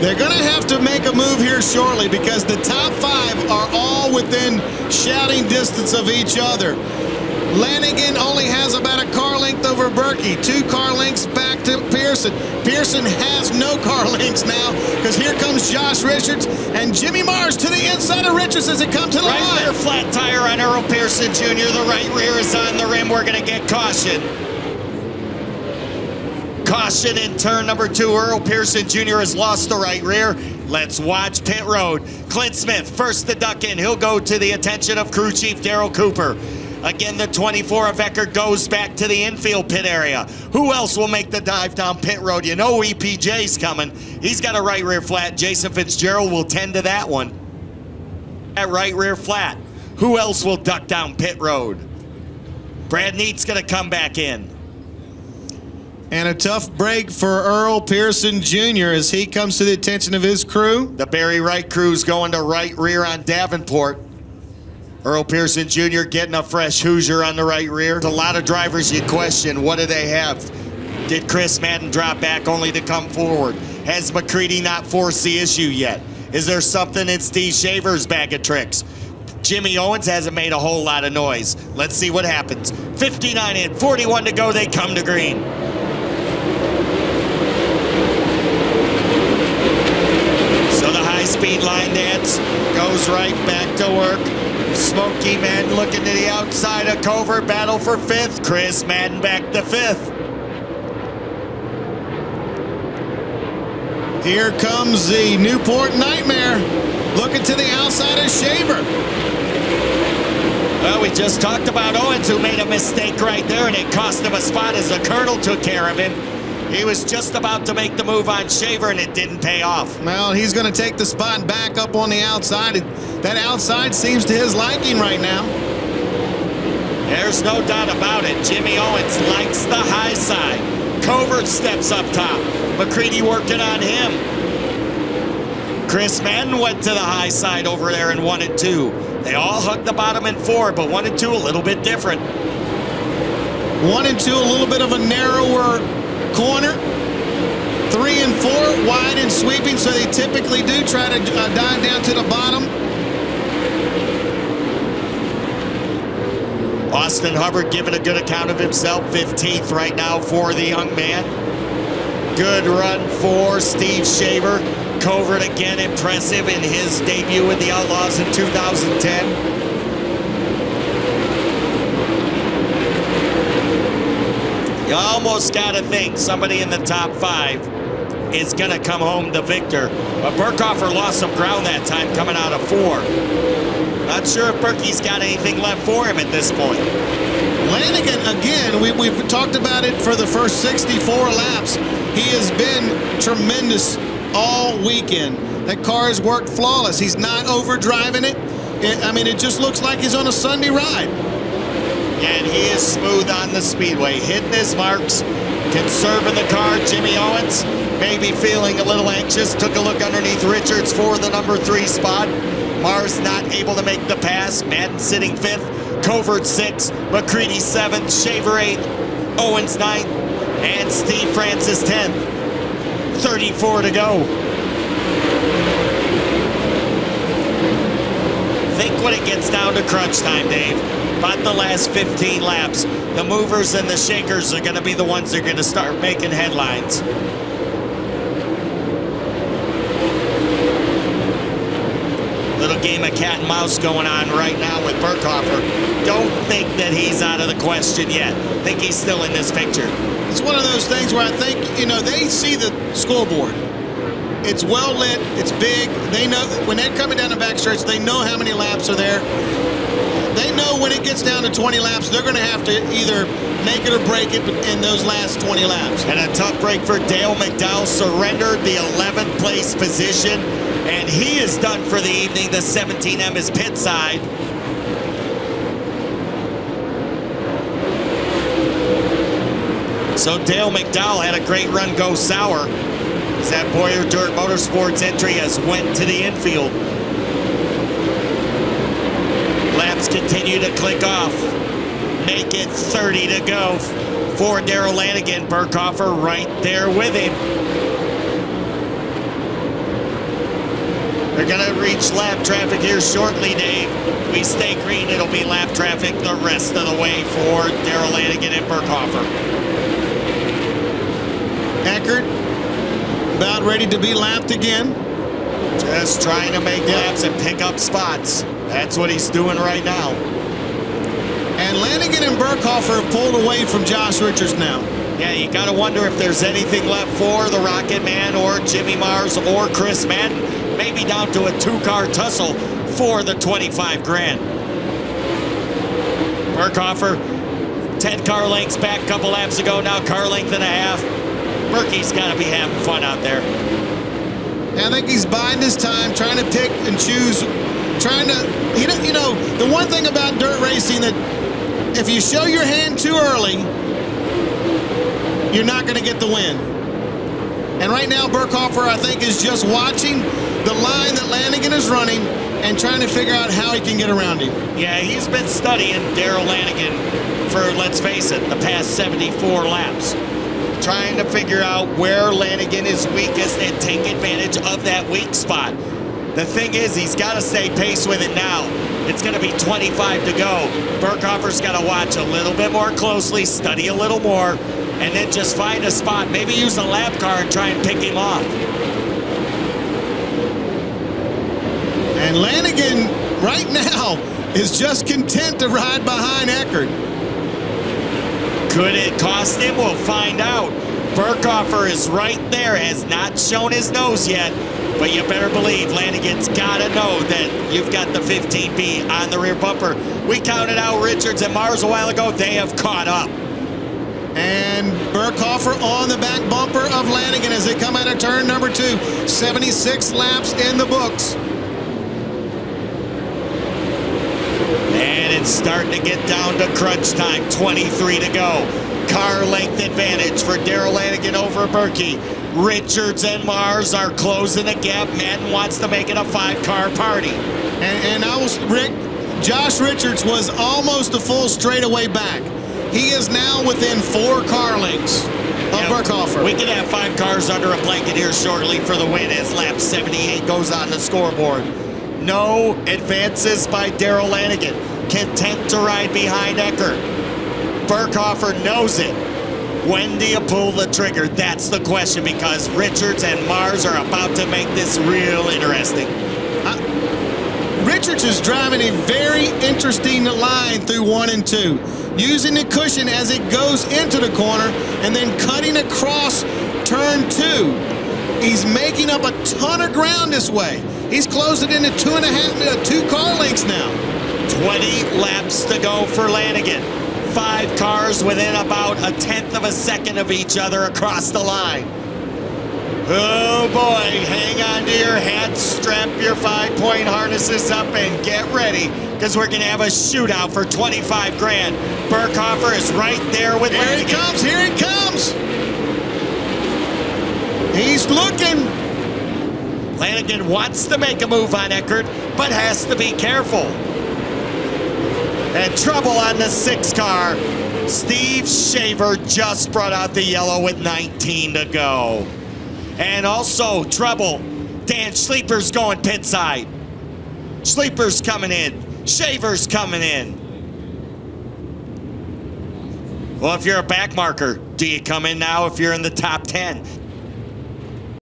They're going to have to make a move here shortly because the top 5 are all within shouting distance of each other. Lanigan only has about a car length over Berkey, 2 car lengths back to Pearson. Pearson has no car lengths now because here comes Josh Richards and Jimmy Mars to the inside of Richards as it comes to the line. Right rear flat tire on Earl Pearson Jr. The right rear is on the rim. We're going to get caution. Caution in turn number 2. Earl Pearson Jr. has lost the right rear. Let's watch pit road. Clint Smith first to duck in. He'll go to the attention of crew chief Daryl Cooper. Again, the 24 of Eckert goes back to the infield pit area. Who else will make the dive down pit road? You know EPJ's coming. He's got a right rear flat. Jason Fitzgerald will tend to that one. That right rear flat. Who else will duck down pit road? Brad Neat's going to come back in. And a tough break for Earl Pearson Jr. as he comes to the attention of his crew. The Barry Wright crew's going to right rear on Davenport. Earl Pearson Jr. getting a fresh Hoosier on the right rear. There's a lot of drivers you question, what do they have? Did Chris Madden drop back only to come forward? Has McCready not forced the issue yet? Is there something in Steve Shaver's bag of tricks? Jimmy Owens hasn't made a whole lot of noise. Let's see what happens. 59 in, 41 to go, they come to green. So the high-speed line dance goes right back to work. Smoky Madden looking to the outside of Covert, battle for 5th. Chris Madden back to 5th. Here comes the Newport Nightmare, looking to the outside of Shaver. Well, we just talked about Owens, who made a mistake right there, and it cost him a spot as the Colonel took care of him. He was just about to make the move on Shaver, and it didn't pay off. Well, he's going to take the spot and back up on the outside. That outside seems to his liking right now. There's no doubt about it. Jimmy Owens likes the high side. Covert steps up top. McCready working on him. Chris Madden went to the high side over there in 1 and 2. They all hugged the bottom in 4, but 1 and 2 a little bit different. 1 and 2 a little bit of a narrower corner. 3 and 4 wide and sweeping, so they typically do try to dive down to the bottom. Austin Hubbard giving a good account of himself, 15th right now for the young man. Good run for Steve Shaver. Covert again impressive in his debut with the Outlaws in 2010. You almost got to think somebody in the top 5 is going to come home the victor. But Burkhofer lost some ground that time coming out of 4. Not sure if Berkey's got anything left for him at this point. Lanigan, again, we've talked about it for the first 64 laps. He has been tremendous all weekend. That car has worked flawless. He's not overdriving it. I mean, it just looks like he's on a Sunday ride. And he is smooth on the speedway, hitting his marks, conserving the car. Jimmy Owens maybe feeling a little anxious. Took a look underneath Richards for the number 3 spot. Mars not able to make the pass. Madden sitting 5th. Covert 6th. McCready 7th. Shaver 8th. Owens 9th. And Steve Francis 10th. 34 to go. Think when it gets down to crunch time, Dave, about the last 15 laps, the movers and the shakers are going to be the ones that are going to start making headlines. Little game of cat and mouse going on right now with Burkhofer. Don't think that he's out of the question yet. Think he's still in this picture. It's one of those things where I think, you know, they see the scoreboard. It's well lit, it's big. They know when they're coming down the backstretch, they know how many laps are there. They know when it gets down to 20 laps, they're going to have to either make it or break it in those last 20 laps. And a tough break for Dale McDowell, surrendered the 11th place position, and he is done for the evening. The 17M is pit side. So Dale McDowell had a great run go sour as that Boyer Dirt Motorsports entry has went to the infield. Laps continue to click off. Make it 30 to go for Darrell Lanigan. Burkhofer right there with him. They're gonna reach lap traffic here shortly, Dave. If we stay green, it'll be lap traffic the rest of the way for Darrell Lanigan and Burkhofer. Eckert about ready to be lapped again. Just trying to make laps and pick up spots. That's what he's doing right now. And Lanigan and Burkhofer have pulled away from Josh Richards now. Yeah, you got to wonder if there's anything left for the Rocket Man or Jimmy Mars or Chris Madden. Maybe down to a two-car tussle for the 25 grand. Burkhofer, 10 car lengths back a couple laps ago, now car length and a half. Murky's got to be having fun out there. I think he's biding his time, trying to pick and choose, trying to, you know, the one thing about dirt racing that if you show your hand too early, you're not going to get the win. And right now, Burkhofer, I think, is just watching the line that Lanigan is running and trying to figure out how he can get around him. Yeah, he's been studying Darrell Lanigan for, let's face it, the past 74 laps. Trying to figure out where Lanigan is weakest and take advantage of that weak spot. The thing is, he's got to stay pace with it now. It's going to be 25 to go. Burkhofer's got to watch a little bit more closely, study a little more, and then just find a spot. Maybe use a lap car and try and pick him off. And Lanigan, right now, is just content to ride behind Eckert. Could it cost him? We'll find out. Burkhofer is right there, has not shown his nose yet, but you better believe Lanigan's got to know that you've got the 15B on the rear bumper. We counted out Richards and Mars a while ago. They have caught up. And Burkhofer on the back bumper of Lanigan as they come out of turn number 2. 76 laps in the books. And it's starting to get down to crunch time. 23 to go. Car length advantage for Darrell Lanigan over Berkey. Richards and Mars are closing the gap. Madden wants to make it a 5-car party. And Rick, Josh Richards was almost a full straightaway back. He is now within 4 car lengths of Burkhofer. We can have 5 cars under a blanket here shortly for the win as lap 78 goes on the scoreboard. No advances by Darrell Lanigan. Content to ride behind Eckert. Burkhofer knows it. When do you pull the trigger? That's the question, because Richards and Mars are about to make this real interesting. Richards is driving a very interesting line through 1 and 2, using the cushion as it goes into the corner and then cutting across turn 2. He's making up a ton of ground this way. He's closing into 2 car lengths now. 20 laps to go for Lanigan. 5 cars within about a 1/10 of a second of each other across the line. Oh boy, hang on to your hats, strap your 5-point harnesses up and get ready, because we're gonna have a shootout for 25 grand. Burkhofer is right there with Lanigan. Here he comes. He's looking. Lanigan wants to make a move on Eckert, but has to be careful. And trouble on the 6 car. Steve Shaver just brought out the yellow with 19 to go. And also trouble. Dan Sleeper's going pit side. Sleeper's coming in. Shaver's coming in. Well, if you're a back marker, do you come in now if you're in the top 10?